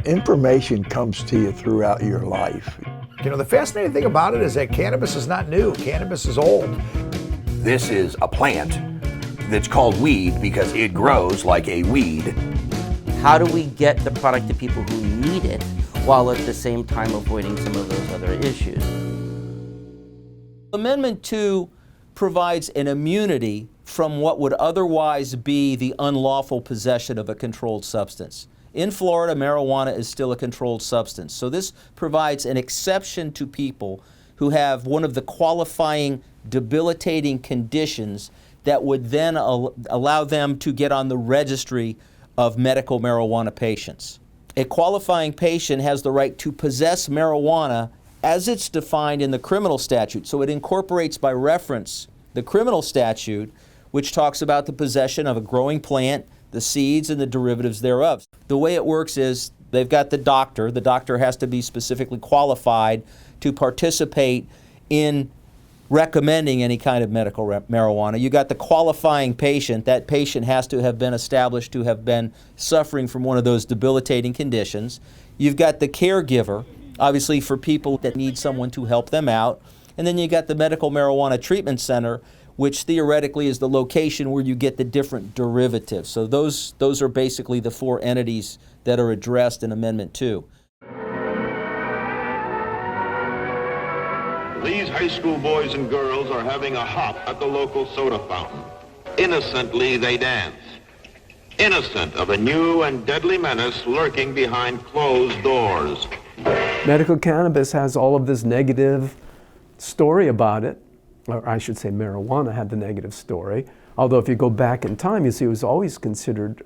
Information comes to you throughout your life. You know, the fascinating thing about it is that cannabis is not new. Cannabis is old. This is a plant that's called weed because it grows like a weed. How do we get the product to people who need it while at the same time avoiding some of those other issues? Amendment 2 provides an immunity from what would otherwise be the unlawful possession of a controlled substance. In Florida, marijuana is still a controlled substance. So this provides an exception to people who have one of the qualifying debilitating conditions that would then allow them to get on the registry of medical marijuana patients. A qualifying patient has the right to possess marijuana as it's defined in the criminal statute. So it incorporates by reference the criminal statute, which talks about the possession of a growing plant, the seeds and the derivatives thereof. The way it works is they've got the doctor. The doctor has to be specifically qualified to participate in recommending any kind of medical marijuana. You got the qualifying patient. That patient has to have been established to have been suffering from one of those debilitating conditions. You've got the caregiver, obviously for people that need someone to help them out. And then you got the medical marijuana treatment center, which theoretically is the location where you get the different derivatives. So those are basically the four entities that are addressed in Amendment 2. These high school boys and girls are having a hop at the local soda fountain. Innocently they dance, innocent of a new and deadly menace lurking behind closed doors. Medical cannabis has all of this negative story about it, or I should say marijuana had the negative story. Although if you go back in time, you see it was always considered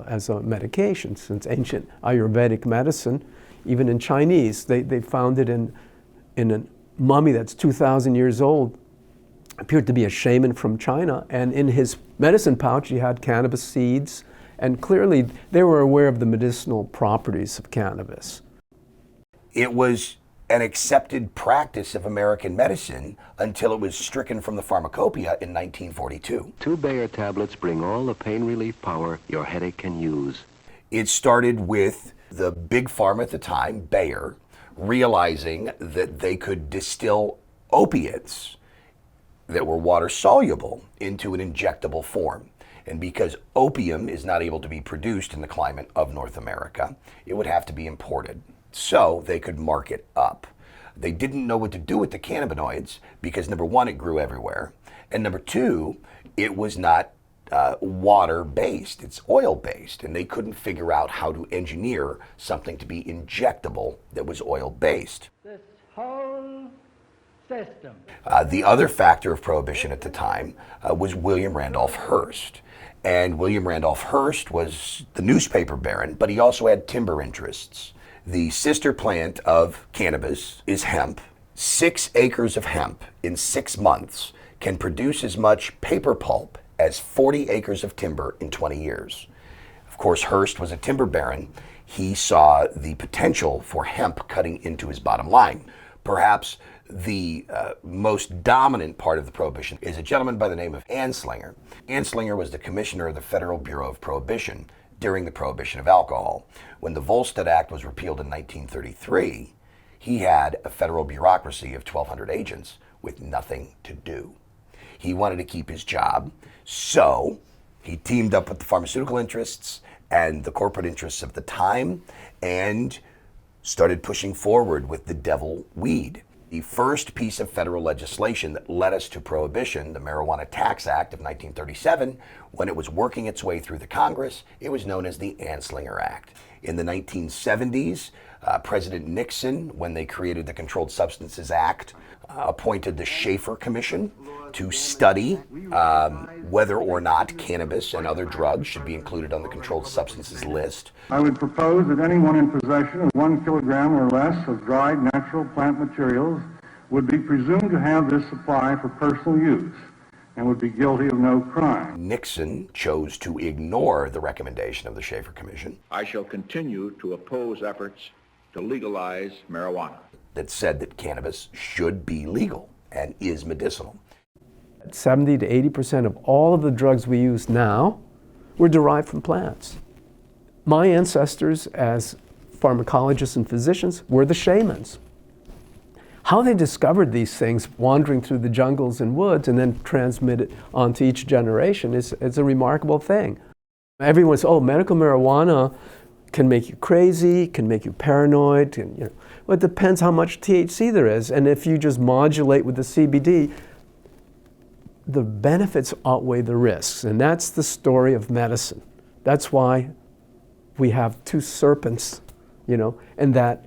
as a medication since ancient Ayurvedic medicine. Even in Chinese, they found it in a mummy that's 2,000 years old, appeared to be a shaman from China, and in his medicine pouch he had cannabis seeds, and clearly they were aware of the medicinal properties of cannabis. It was an accepted practice of American medicine until it was stricken from the pharmacopoeia in 1942. 2 Bayer tablets bring all the pain relief power your headache can use. It started with the big pharma at the time, Bayer, realizing that they could distill opiates that were water soluble into an injectable form. And because opium is not able to be produced in the climate of North America, it would have to be imported. So they could mark it up. They didn't know what to do with the cannabinoids because number one, it grew everywhere. And number two, it was not water-based, it's oil-based. And they couldn't figure out how to engineer something to be injectable that was oil-based. This whole system. The other factor of prohibition at the time was William Randolph Hearst. And William Randolph Hearst was the newspaper baron, but he also had timber interests. The sister plant of cannabis is hemp. 6 acres of hemp in 6 months can produce as much paper pulp as 40 acres of timber in 20 years. Of course, Hearst was a timber baron. He saw the potential for hemp cutting into his bottom line. Perhaps the most dominant part of the prohibition is a gentleman by the name of Anslinger. Anslinger was the commissioner of the Federal Bureau of Prohibition during the prohibition of alcohol. When the Volstead Act was repealed in 1933, he had a federal bureaucracy of 1,200 agents with nothing to do. He wanted to keep his job, so he teamed up with the pharmaceutical interests and the corporate interests of the time and started pushing forward with the devil weed. The first piece of federal legislation that led us to prohibition, the Marijuana Tax Act of 1937, when it was working its way through the Congress, it was known as the Anslinger Act. In the 1970s, President Nixon, when they created the Controlled Substances Act, appointed the Schaefer Commission to study whether or not cannabis and other drugs should be included on the controlled substances list. I would propose that anyone in possession of 1 kilogram or less of dried natural plant materials would be presumed to have this supply for personal use and would be guilty of no crime. Nixon chose to ignore the recommendation of the Schaefer Commission. I shall continue to oppose efforts to legalize marijuana. That said that cannabis should be legal and is medicinal. 70 to 80% of all of the drugs we use now were derived from plants. My ancestors as pharmacologists and physicians were the shamans. How they discovered these things wandering through the jungles and woods and then transmit it onto each generation is a remarkable thing. Everyone says, oh, medical marijuana can make you crazy, can make you paranoid. Well, it depends how much THC there is. And if you just modulate with the CBD, the benefits outweigh the risks. And that's the story of medicine. That's why we have two serpents, and that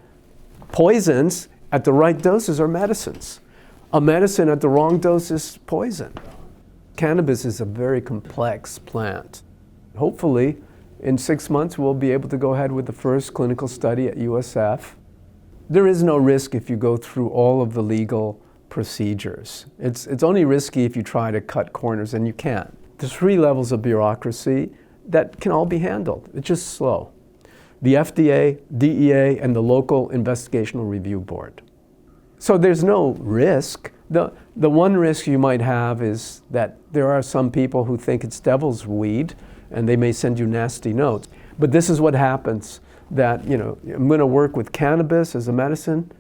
poisons at the right doses are medicines. A medicine at the wrong dose is poison. Cannabis is a very complex plant. Hopefully, in 6 months, we'll be able to go ahead with the first clinical study at USF. There is no risk if you go through all of the legal procedures. It's only risky if you try to cut corners, and you can't. There's 3 levels of bureaucracy that can all be handled. It's just slow. The FDA, DEA, and the local investigational review board. So there's no risk. The one risk you might have is that there are some people who think it's devil's weed, and they may send you nasty notes. But this is what happens, that, I'm going to work with cannabis as a medicine.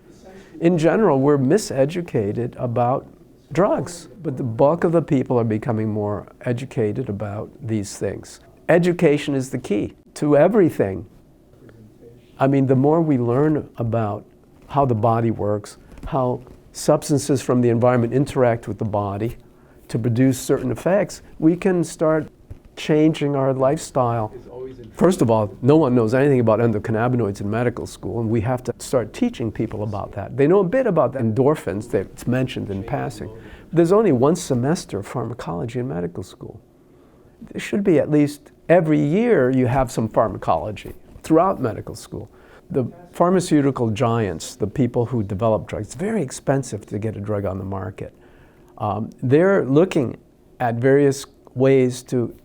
In general, we're miseducated about drugs, but the bulk of the people are becoming more educated about these things. Education is the key to everything. I mean, the more we learn about how the body works, how substances from the environment interact with the body to produce certain effects, we can start changing our lifestyle. First of all, no one knows anything about endocannabinoids in medical school, and we have to start teaching people about that. They know a bit about the endorphins that's mentioned in passing. There's only 1 semester of pharmacology in medical school. There should be at least every year you have some pharmacology throughout medical school. The pharmaceutical giants, the people who develop drugs, it's very expensive to get a drug on the market. They're looking at various ways to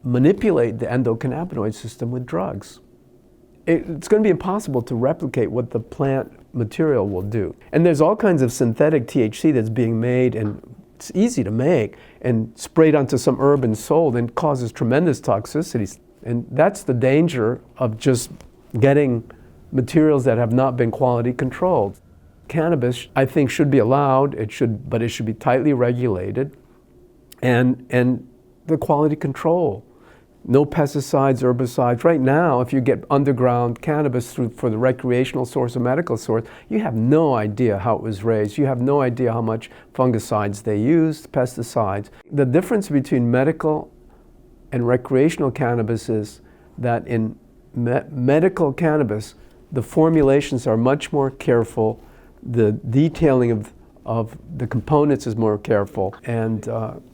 manipulate the endocannabinoid system with drugs. It's going to be impossible to replicate what the plant material will do. And there's all kinds of synthetic THC that's being made, and it's easy to make, and sprayed onto some herb and sold, and causes tremendous toxicities. And that's the danger of just getting materials that have not been quality controlled. Cannabis, I think, should be allowed, but it should be tightly regulated, and the quality control. No pesticides, herbicides. Right now, if you get underground cannabis for the recreational source or medical source, you have no idea how it was raised. You have no idea how much fungicides they used, pesticides. The difference between medical and recreational cannabis is that in medical cannabis, the formulations are much more careful. The detailing of the components is more careful and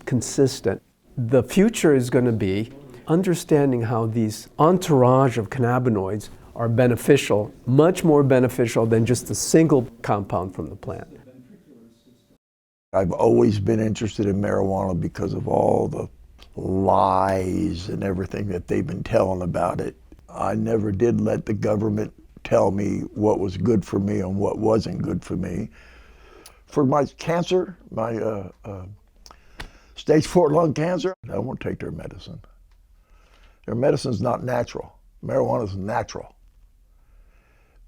consistent. The future is going to be understanding how these entourage of cannabinoids are beneficial, much more beneficial than just a single compound from the plant. I've always been interested in marijuana because of all the lies and everything that they've been telling about it. I never did let the government tell me what was good for me and what wasn't good for me. For my cancer, my stage 4 lung cancer, I won't take their medicine. Their medicine's not natural. Marijuana is natural.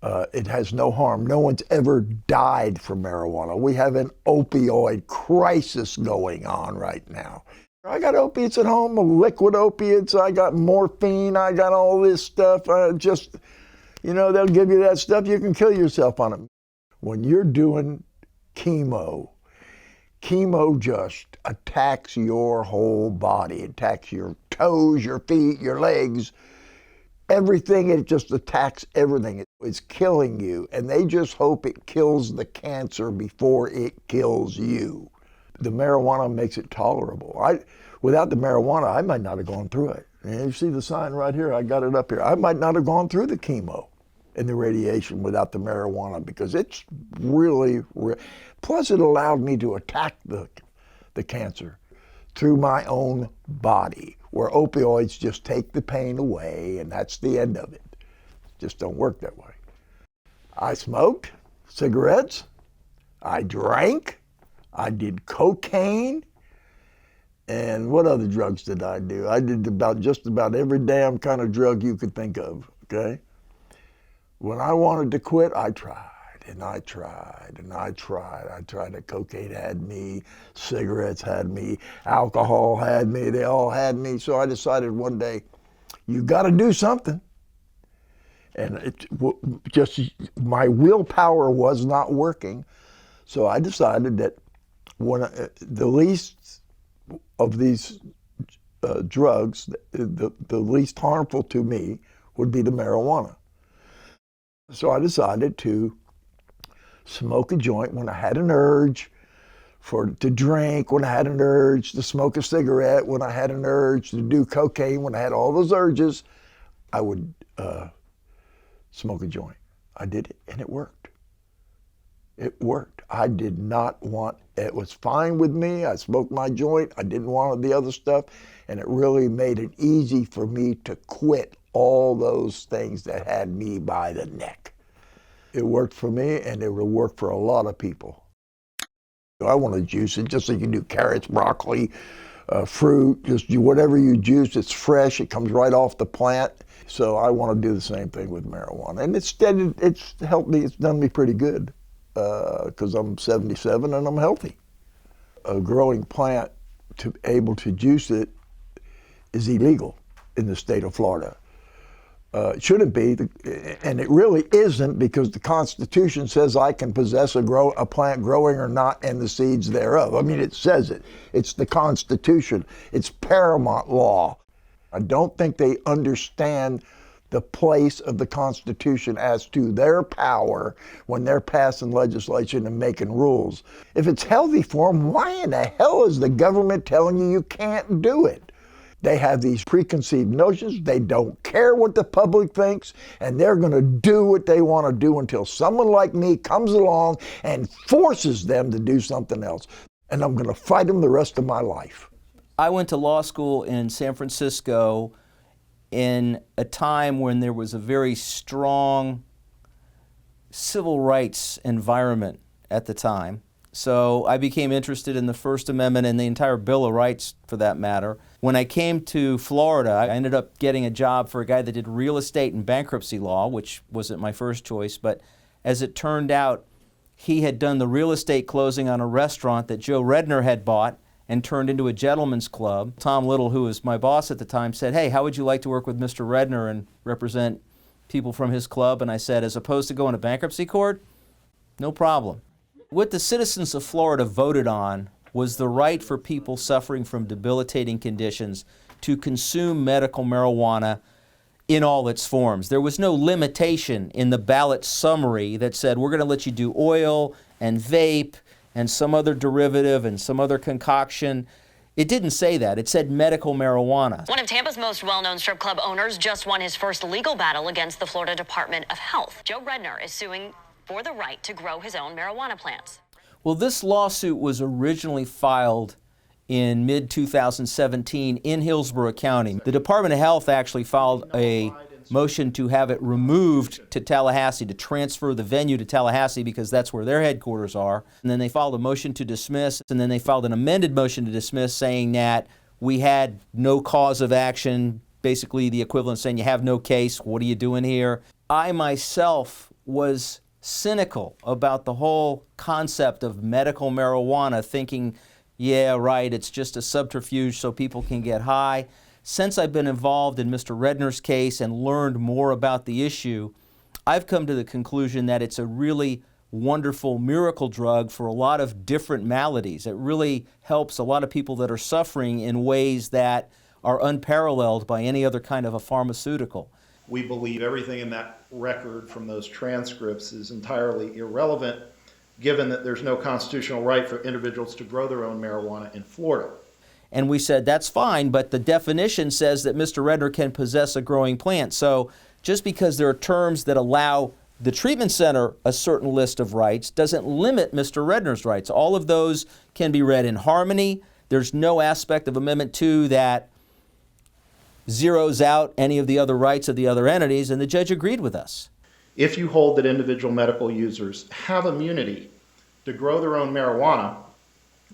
It has no harm. No one's ever died from marijuana. We have an opioid crisis going on right now. I got opiates at home, liquid opiates, I got morphine, I got all this stuff. They'll give you that stuff, you can kill yourself on it. When you're doing chemo just attacks your whole body. It attacks your toes, your feet, your legs, everything. It just attacks everything. It's killing you, and they just hope it kills the cancer before it kills you. The marijuana makes it tolerable. Without the marijuana, I might not have gone through it. And you see the sign right here, I got it up here. I might not have gone through the chemo and the radiation without the marijuana, because it's really, plus it allowed me to attack the cancer through my own body, where opioids just take the pain away and that's the end of it. Just don't work that way. I smoked cigarettes, I drank, I did cocaine, And what other drugs did I do? I did just about every damn kind of drug you could think of, okay? When I wanted to quit, I tried, and I tried, and I tried. I tried it. Cocaine had me, cigarettes had me, alcohol had me, they all had me. So I decided one day, you gotta do something. And my willpower was not working. So I decided that the least of these drugs, the least harmful to me would be the marijuana. So I decided to smoke a joint when I had an urge, to drink when I had an urge, to smoke a cigarette when I had an urge, to do cocaine when I had all those urges. I would smoke a joint. I did it, and it worked. It worked. I did not want, it was fine with me. I smoked my joint. I didn't want the other stuff. And it really made it easy for me to quit all those things that had me by the neck. It worked for me, and it will work for a lot of people. I want to juice it just like you do carrots, broccoli, fruit, just whatever you juice, it's fresh, it comes right off the plant. So I want to do the same thing with marijuana. And it's helped me, it's done me pretty good. Because I'm 77 and I'm healthy. A growing plant, to able to juice it, is illegal in the state of Florida. It shouldn't be, and it really isn't, because the Constitution says I can possess a plant growing or not, and the seeds thereof. I mean, it says it. It's the Constitution. It's paramount law. I don't think they understand the place of the Constitution as to their power when they're passing legislation and making rules. If it's healthy for them, why in the hell is the government telling you can't do it? They have these preconceived notions. They don't care what the public thinks, and they're going to do what they want to do until someone like me comes along and forces them to do something else. And I'm going to fight them the rest of my life. I went to law school in San Francisco in a time when there was a very strong civil rights environment at the time. So I became interested in the First Amendment and the entire Bill of Rights, for that matter. When I came to Florida, I ended up getting a job for a guy that did real estate and bankruptcy law, which wasn't my first choice, but as it turned out, he had done the real estate closing on a restaurant that Joe Redner had bought and turned into a gentleman's club. Tom Little, who was my boss at the time, said, "Hey, how would you like to work with Mr. Redner and represent people from his club?" And I said, as opposed to going to bankruptcy court, no problem. What the citizens of Florida voted on was the right for people suffering from debilitating conditions to consume medical marijuana in all its forms. There was no limitation in the ballot summary that said, we're going to let you do oil and vape and some other derivative and some other concoction. It didn't say that. It said medical marijuana. One of Tampa's most well-known strip club owners just won his first legal battle against the Florida Department of Health. Joe Redner is suing for the right to grow his own marijuana plants. Well, this lawsuit was originally filed in mid-2017 in Hillsborough County. The Department of Health actually filed a motion to have it removed to Tallahassee, to transfer the venue to Tallahassee because that's where their headquarters are. And then they filed a motion to dismiss, and then they filed an amended motion to dismiss saying that we had no cause of action, basically the equivalent saying you have no case, what are you doing here? I myself was cynical about the whole concept of medical marijuana, thinking, yeah, right, it's just a subterfuge so people can get high. Since I've been involved in Mr. Redner's case and learned more about the issue, I've come to the conclusion that it's a really wonderful miracle drug for a lot of different maladies. It really helps a lot of people that are suffering in ways that are unparalleled by any other kind of a pharmaceutical. We believe everything in that record from those transcripts is entirely irrelevant, given that there's no constitutional right for individuals to grow their own marijuana in Florida. And we said, that's fine, but the definition says that Mr. Redner can possess a growing plant. So just because there are terms that allow the treatment center a certain list of rights doesn't limit Mr. Redner's rights. All of those can be read in harmony. There's no aspect of Amendment 2 that zeroes out any of the other rights of the other entities, and the judge agreed with us. If you hold that individual medical users have immunity to grow their own marijuana,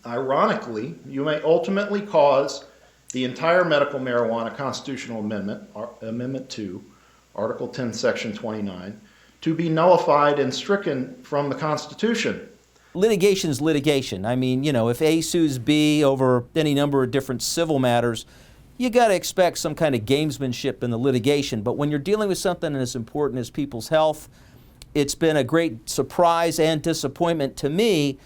Ironically, you may ultimately cause the entire medical marijuana constitutional amendment, Amendment 2, Article 10, Section 29, to be nullified and stricken from the Constitution. Litigation is litigation. I mean, you know, if A sues B over any number of different civil matters, you got to expect some kind of gamesmanship in the litigation. But when you're dealing with something as important as people's health, it's been a great surprise and disappointment to me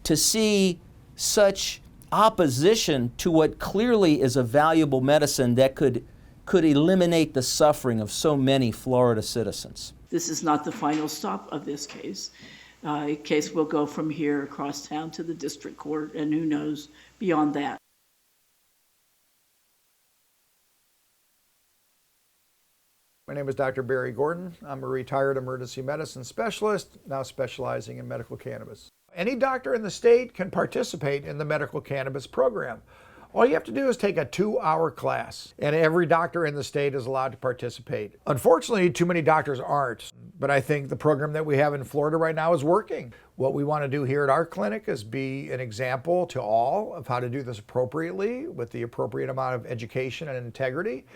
to see such opposition to what clearly is a valuable medicine that could eliminate the suffering of so many Florida citizens. This is not the final stop of this case. Case will go from here across town to the district court, and who knows beyond that. My name is Dr. Barry Gordon. I'm a retired emergency medicine specialist, now specializing in medical cannabis. Any doctor in the state can participate in the medical cannabis program. All you have to do is take a 2-hour class, and every doctor in the state is allowed to participate. Unfortunately, too many doctors aren't, but I think the program that we have in Florida right now is working. What we want to do here at our clinic is be an example to all of how to do this appropriately with the appropriate amount of education and integrity.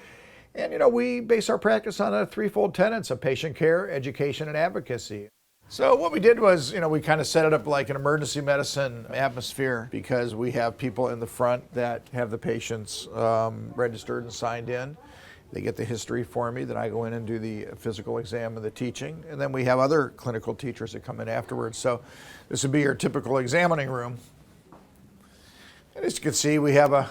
And you know, we base our practice on a threefold tenets of patient care, education, and advocacy. So what we did was, you know, we kind of set it up like an emergency medicine atmosphere, because we have people in the front that have the patients registered and signed in. They get the history for me, then I go in and do the physical exam and the teaching, and then we have other clinical teachers that come in afterwards. So this would be your typical examining room. And as you can see, we have a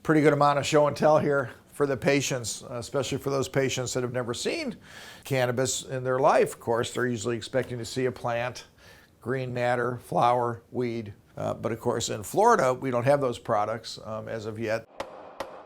pretty good amount of show and tell here for the patients, especially for those patients that have never seen cannabis in their life. Of course, they're usually expecting to see a plant, green matter, flower, weed. But of course, in Florida, we don't have those products as of yet.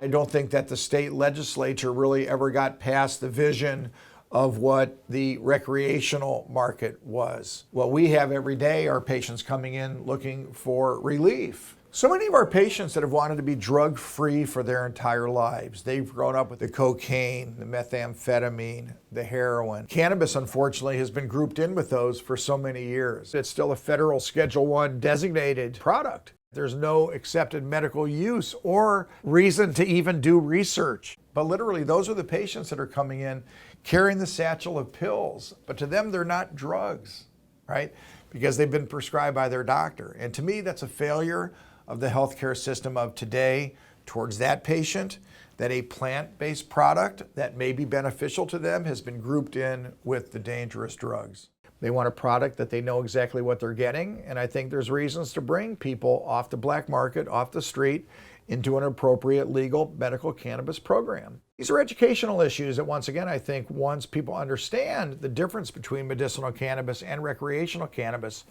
I don't think that the state legislature really ever got past the vision of what the recreational market was. What we have every day are patients coming in looking for relief. So many of our patients that have wanted to be drug-free for their entire lives, they've grown up with the cocaine, the methamphetamine, the heroin. Cannabis, unfortunately, has been grouped in with those for so many years. It's still a federal Schedule I designated product. There's no accepted medical use or reason to even do research. But literally, those are the patients that are coming in carrying the satchel of pills. But to them, they're not drugs, right? Because they've been prescribed by their doctor. And to me, that's a failure of the healthcare system of today towards that patient, that a plant-based product that may be beneficial to them has been grouped in with the dangerous drugs. They want a product that they know exactly what they're getting, and I think there's reasons to bring people off the black market, off the street, into an appropriate legal medical cannabis program. These are educational issues that, once again, I think once people understand the difference between medicinal cannabis and recreational cannabis,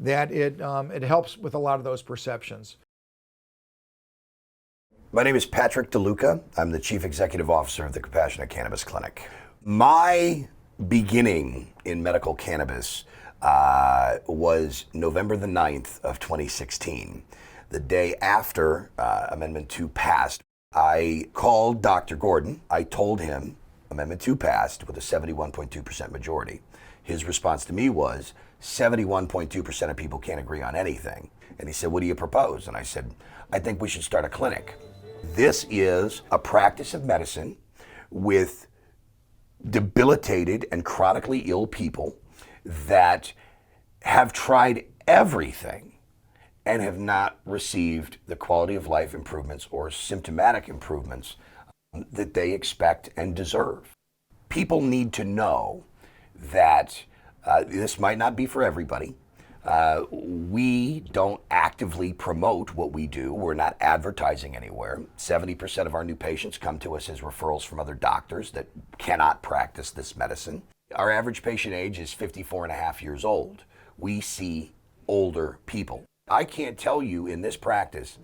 that it helps with a lot of those perceptions. My name is Patrick DeLuca. I'm the Chief Executive Officer of the Compassionate Cannabis Clinic. My beginning in medical cannabis was November the 9th of 2016. The day after Amendment 2 passed, I called Dr. Gordon. I told him Amendment 2 passed with a 71.2% majority. His response to me was, 71.2% of people can't agree on anything. And he said, what do you propose? And I said, I think we should start a clinic. This is a practice of medicine with debilitated and chronically ill people that have tried everything and have not received the quality of life improvements or symptomatic improvements that they expect and deserve. People need to know that this might not be for everybody. We don't actively promote what we do. We're not advertising anywhere. 70% of our new patients come to us as referrals from other doctors that cannot practice this medicine. Our average patient age is 54 and a half years old. We see older people. I can't tell you in this practice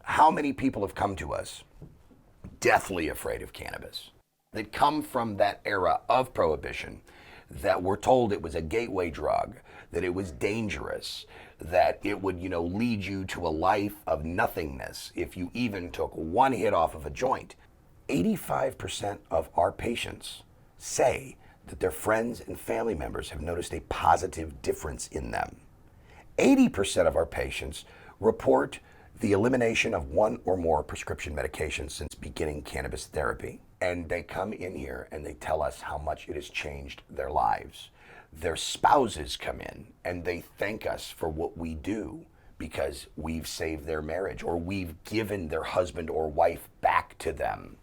how many people have come to us deathly afraid of cannabis, that come from that era of prohibition, that were told it was a gateway drug, that it was dangerous, that it would, lead you to a life of nothingness if you even took one hit off of a joint. 85% of our patients say that their friends and family members have noticed a positive difference in them. 80% of our patients report the elimination of one or more prescription medications since beginning cannabis therapy. And they come in here and they tell us how much it has changed their lives. Their spouses come in and they thank us for what we do because we've saved their marriage or we've given their husband or wife back to them.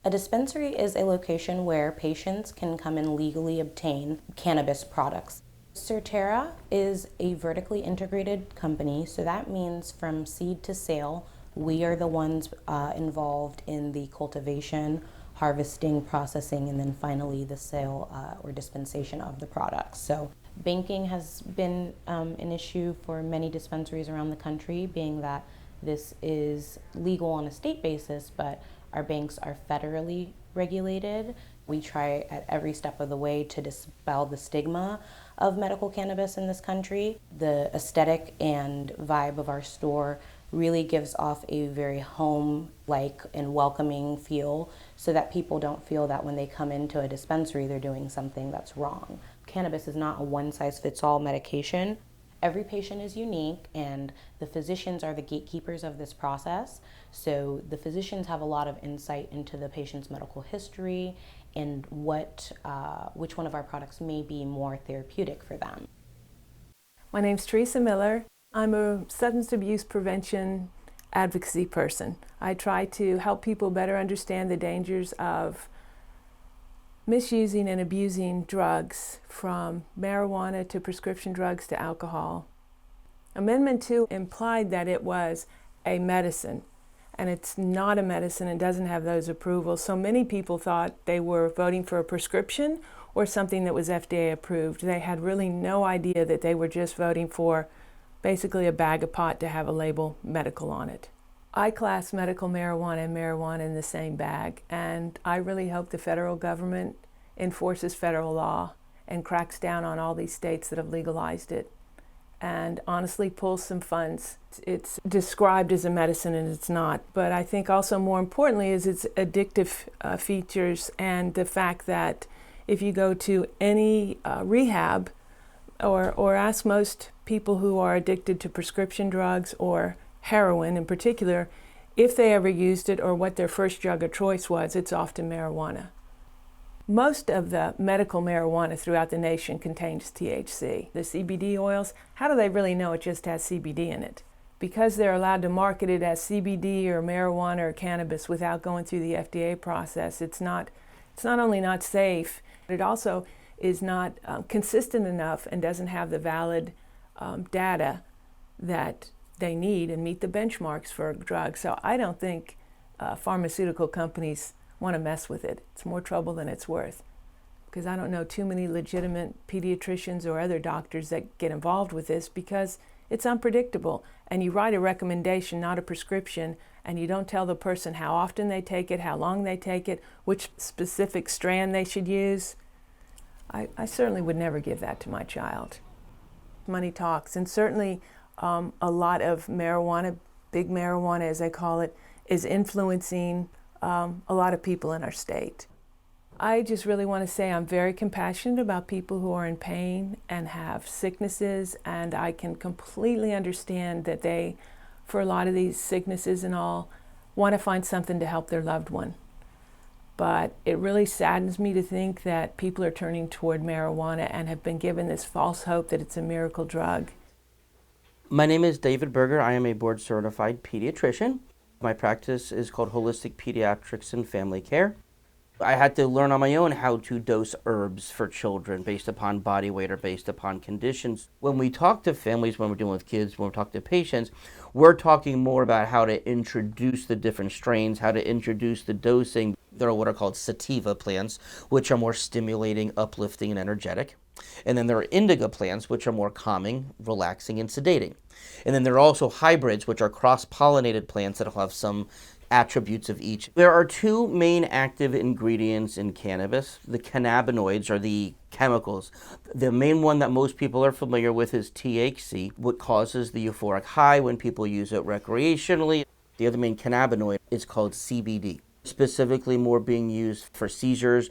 A dispensary is a location where patients can come and legally obtain cannabis products. Surterra is a vertically integrated company, so that means from seed to sale, we are the ones involved in the cultivation, harvesting, processing, and then finally the sale or dispensation of the products. So banking has been an issue for many dispensaries around the country, being that this is legal on a state basis, but our banks are federally regulated. We try at every step of the way to dispel the stigma of medical cannabis in this country. The aesthetic and vibe of our store really gives off a very home-like and welcoming feel so that people don't feel that when they come into a dispensary they're doing something that's wrong. Cannabis is not a one-size-fits-all medication. Every patient is unique, and the physicians are the gatekeepers of this process. So the physicians have a lot of insight into the patient's medical history and which one of our products may be more therapeutic for them. My name's Teresa Miller. I'm a substance abuse prevention advocacy person. I try to help people better understand the dangers of misusing and abusing drugs, from marijuana to prescription drugs to alcohol. Amendment 2 implied that it was a medicine, and it's not a medicine and doesn't have those approvals. So many people thought they were voting for a prescription or something that was FDA approved. They had really no idea that they were just voting for basically a bag of pot to have a label medical on it. I class medical marijuana and marijuana in the same bag, and I really hope the federal government enforces federal law and cracks down on all these states that have legalized it, and honestly pulls some funds. It's described as a medicine and it's not, but I think also more importantly is its addictive features, and the fact that if you go to any rehab or ask most people who are addicted to prescription drugs or heroin in particular, if they ever used it or what their first drug of choice was, it's often marijuana. Most of the medical marijuana throughout the nation contains THC. The CBD oils, how do they really know it just has CBD in it? Because they're allowed to market it as CBD or marijuana or cannabis without going through the FDA process, it's not only not safe, it also is not consistent enough and doesn't have the valid data that they need and meet the benchmarks for drugs. So I don't think pharmaceutical companies want to mess with it. It's more trouble than it's worth, because I don't know too many legitimate pediatricians or other doctors that get involved with this, because it's unpredictable, and you write a recommendation, not a prescription, and you don't tell the person how often they take it, how long they take it, which specific strand they should use. I certainly would never give that to my child. Money talks, and certainly a lot of marijuana, big marijuana as they call it, is influencing a lot of people in our state. I just really want to say I'm very compassionate about people who are in pain and have sicknesses, and I can completely understand that they, for a lot of these sicknesses and all, want to find something to help their loved one. But it really saddens me to think that people are turning toward marijuana and have been given this false hope that it's a miracle drug. My name is David Berger. I am a board-certified pediatrician. My practice is called Holistic Pediatrics and Family Care. I had to learn on my own how to dose herbs for children based upon body weight or based upon conditions. When we talk to families, when we're dealing with kids, when we talk to patients, we're talking more about how to introduce the different strains, how to introduce the dosing. There are what are called sativa plants, which are more stimulating, uplifting, and energetic. And then there are indica plants, which are more calming, relaxing, and sedating. And then there are also hybrids, which are cross-pollinated plants that will have some attributes of each. There are two main active ingredients in cannabis. The cannabinoids are the chemicals. The main one that most people are familiar with is THC, what causes the euphoric high when people use it recreationally. The other main cannabinoid is called CBD. specifically more being used for seizures,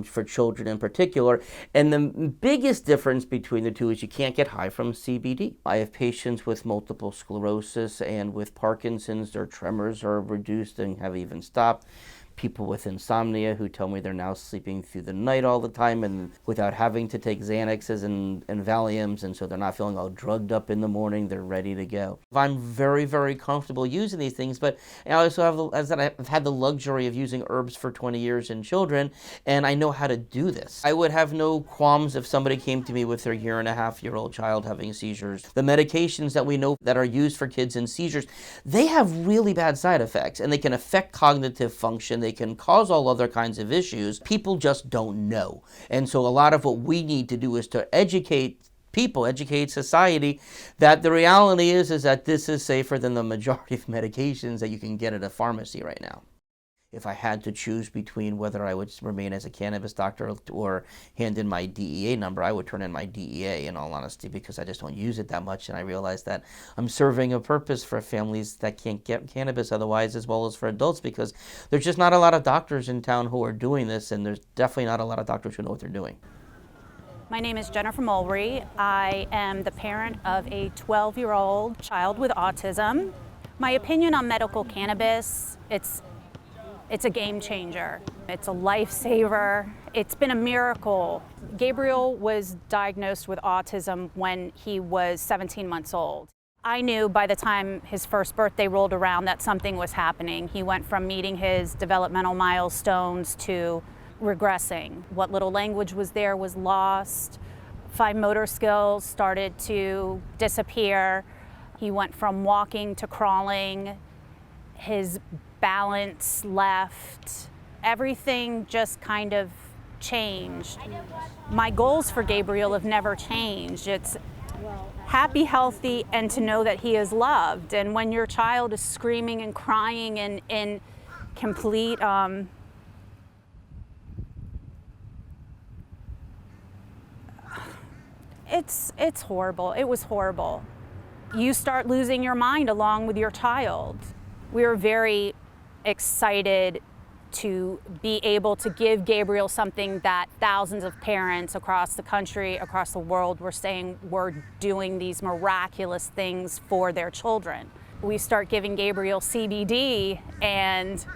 for children in particular. And the biggest difference between the two is you can't get high from CBD. I have patients with multiple sclerosis and with Parkinson's. Their tremors are reduced and have even stopped. People with insomnia who tell me they're now sleeping through the night all the time and without having to take Xanaxes and Valiums, and so they're not feeling all drugged up in the morning, they're ready to go. I'm very, very comfortable using these things, but I also I've had the luxury of using herbs for 20 years in children, and I know how to do this. I would have no qualms if somebody came to me with their 1.5-year-old child having seizures. The medications that we know that are used for kids in seizures, they have really bad side effects, and they can affect cognitive function. They can cause all other kinds of issues. People just don't know. And so a lot of what we need to do is to educate people, educate society, that the reality is that this is safer than the majority of medications that you can get at a pharmacy right now. If I had to choose between whether I would remain as a cannabis doctor or hand in my DEA number, I would turn in my DEA, in all honesty, because I just don't use it that much, and I realize that I'm serving a purpose for families that can't get cannabis otherwise, as well as for adults, because there's just not a lot of doctors in town who are doing this, and there's definitely not a lot of doctors who know what they're doing. My name is Jennifer Mulry. I am the parent of a 12-year-old child with autism. My opinion on medical cannabis, it's a game changer. It's a lifesaver. It's been a miracle. Gabriel was diagnosed with autism when he was 17 months old. I knew by the time his first birthday rolled around that something was happening. He went from meeting his developmental milestones to regressing. What little language was there was lost. Fine motor skills started to disappear. He went from walking to crawling. His balance left. Everything just kind of changed. My goals for Gabriel have never changed. It's happy, healthy, and to know that he is loved. And when your child is screaming and crying and in complete it's horrible. It was horrible. You start losing your mind along with your child. We were very excited to be able to give Gabriel something that thousands of parents across the country, across the world were saying we're doing these miraculous things for their children. We start giving Gabriel CBD, and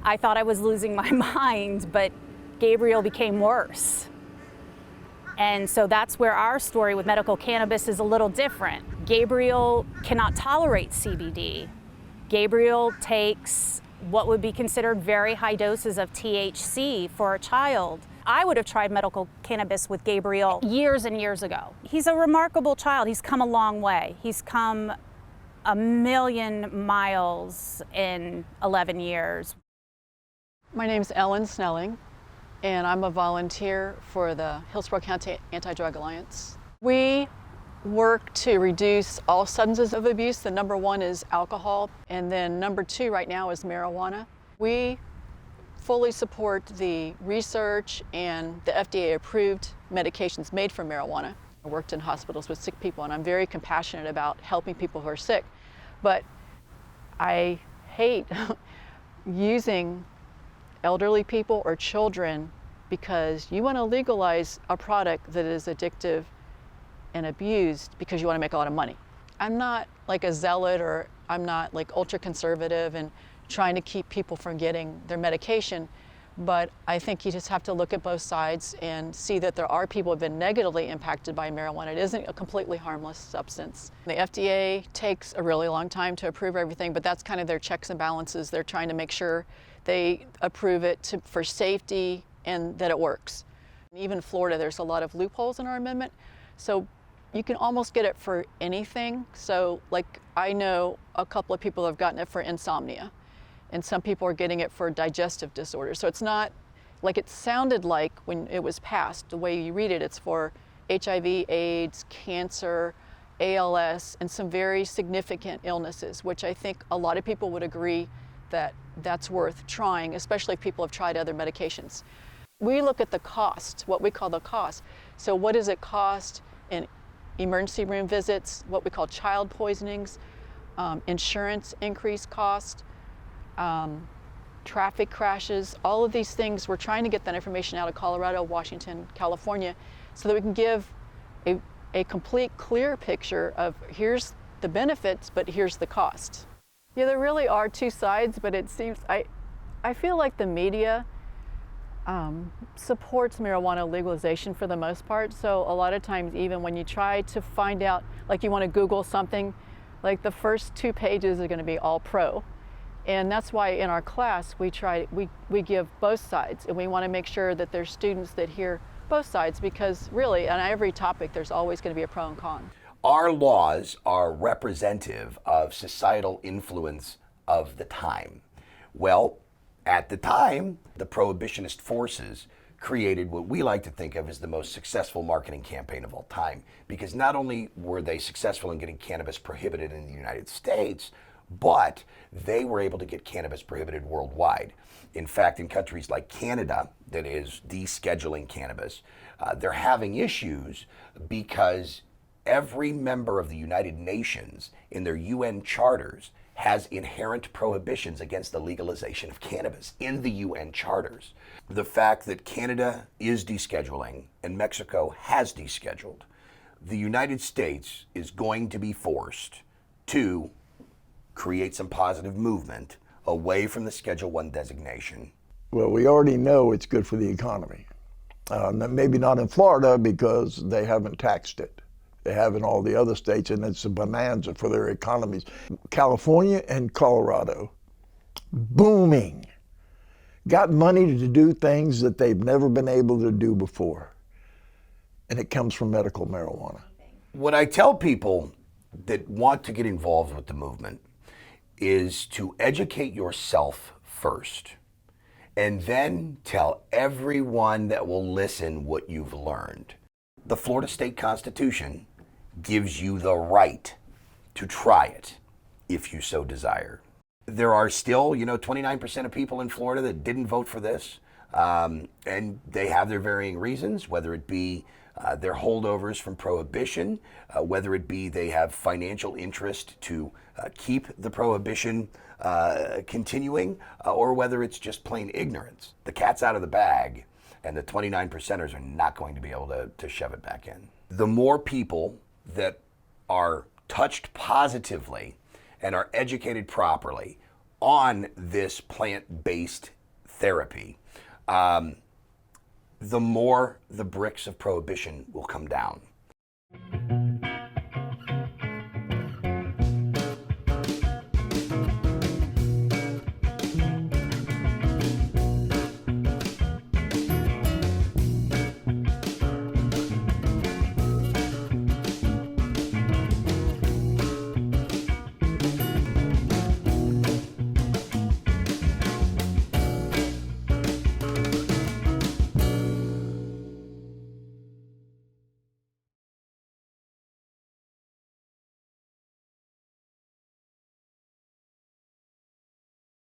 I thought I was losing my mind, but Gabriel became worse. And so that's where our story with medical cannabis is a little different. Gabriel cannot tolerate CBD. Gabriel takes what would be considered very high doses of THC for a child. I would have tried medical cannabis with Gabriel years and years ago. He's a remarkable child. He's come a long way. He's come 1,000,000 miles in 11 years. My name's Ellen Snelling, and I'm a volunteer for the Hillsborough County Anti-Drug Alliance. We work to reduce all substances of abuse. The number one is alcohol, and then number two right now is marijuana. We fully support the research and the FDA-approved medications made from marijuana. I worked in hospitals with sick people, and I'm very compassionate about helping people who are sick. But I hate using elderly people or children because you want to legalize a product that is addictive and abused because you want to make a lot of money. I'm not like a zealot, or I'm not like ultra conservative and trying to keep people from getting their medication, but I think you just have to look at both sides and see that there are people who have been negatively impacted by marijuana. It isn't a completely harmless substance. The FDA takes a really long time to approve everything, but that's kind of their checks and balances. They're trying to make sure they approve it for safety and that it works. Even in Florida, there's a lot of loopholes in our amendment, so you can almost get it for anything. So like I know a couple of people have gotten it for insomnia, and some people are getting it for digestive disorders. So it's not like it sounded like when it was passed, the way you read it, it's for HIV, AIDS, cancer, ALS, and some very significant illnesses, which I think a lot of people would agree that that's worth trying, especially if people have tried other medications. We look at the cost, what we call the cost. So what does it cost in emergency room visits, what we call child poisonings, insurance increased cost, traffic crashes, all of these things. We're trying to get that information out of Colorado, Washington, California, so that we can give a complete, clear picture of here's the benefits, but here's the cost. Yeah, there really are two sides, but it seems, I feel like the media supports marijuana legalization for the most part. So a lot of times, even when you try to find out, like you want to Google something, like the first 2 pages are going to be all pro. And that's why in our class we give both sides, and we want to make sure that there's students that hear both sides, because really on every topic there's always going to be a pro and con. Our laws are representative of societal influence of the time. Well, at the time, the prohibitionist forces created what we like to think of as the most successful marketing campaign of all time, because not only were they successful in getting cannabis prohibited in the United States, but they were able to get cannabis prohibited worldwide. In fact, in countries like Canada, that is descheduling cannabis, they're having issues because every member of the United Nations in their UN charters has inherent prohibitions against the legalization of cannabis in the UN charters. The fact that Canada is descheduling and Mexico has descheduled, the United States is going to be forced to create some positive movement away from the Schedule I designation. Well, we already know it's good for the economy. Maybe not in Florida because they haven't taxed it. They have in all the other states, and it's a bonanza for their economies. California and Colorado, booming. Got money to do things that they've never been able to do before. And it comes from medical marijuana. What I tell people that want to get involved with the movement is to educate yourself first, and then tell everyone that will listen what you've learned. The Florida State Constitution gives you the right to try it if you so desire. There are still, 29% of people in Florida that didn't vote for this, and they have their varying reasons, whether it be their holdovers from prohibition, whether it be they have financial interest to keep the prohibition continuing, or whether it's just plain ignorance. The cat's out of the bag, and the 29%ers are not going to be able to shove it back in. The more people that are touched positively and are educated properly on this plant-based therapy, the more the bricks of prohibition will come down.